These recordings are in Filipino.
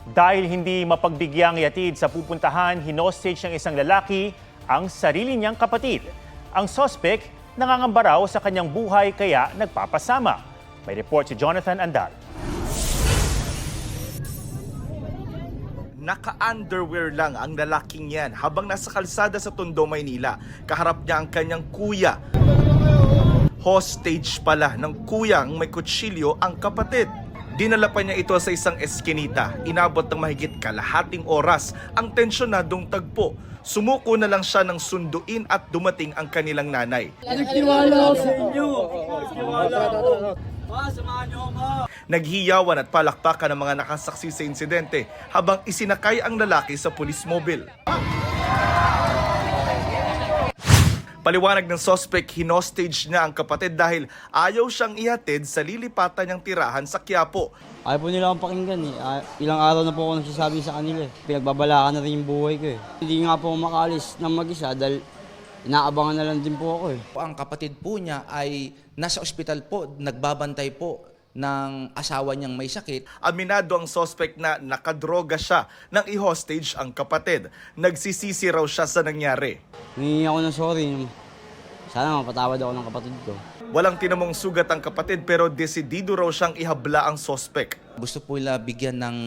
Dahil hindi mapagbigyan yatid sa pupuntahan, hinostage ng isang lalaki ang sarili niyang kapatid. Ang suspect nangangamba raw sa kanyang buhay kaya nagpapasama. May report si Jonathan Andal. Naka-underwear lang ang lalaking yan habang nasa kalsada sa Tondo, Maynila. Kaharap niya ang kanyang kuya. Hostage pala ng kuyang may kutsilyo ang kapatid. Dinala pa niya ito sa isang eskinita. Inabot ng mahigit kalahating oras ang tensyonadong tagpo. Sumuko na lang siya ng sunduin at dumating ang kanilang nanay. Nagtiwala ako sa inyo. Nagtiwala ako. Samahan niyo ako. Naghiyawan at palakpakan ng mga nakasaksi sa insidente habang isinakay ang lalaki sa police mobile. Paliwanag ng suspect, hinostage niya ang kapatid dahil ayaw siyang ihatid sa lilipatan niyang tirahan sa Quiapo. Ayaw po nila akong pakinggan eh. Ilang araw na po ako nagsasabi sa kanila eh. Pinagbabalakan na rin yung buhay ko eh. Hindi nga po ako makaalis ng mag-isa dahil inaabangan na lang din po ako eh. Ang kapatid po niya ay nasa ospital po, nagbabantay po ng asawa niyang may sakit. Aminado ang suspect na nakadroga siya nang i-hostage ang kapatid. Nagsisisi raw siya sa nangyari. Hingi ako ng sorry. Sana mapatawad ako ng kapatid ko. Walang tinamong sugat ang kapatid pero desidido raw siyang ihabla ang suspect. Gusto po nila bigyan ng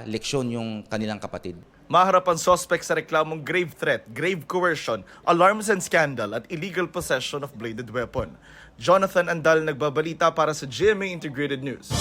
leksyon yung kanilang kapatid. Maharap ang suspect sa reklamong grave threat, grave coercion, alarms and scandal at illegal possession of bladed weapon. Jonathan Andal nagbabalita para sa GMA Integrated News.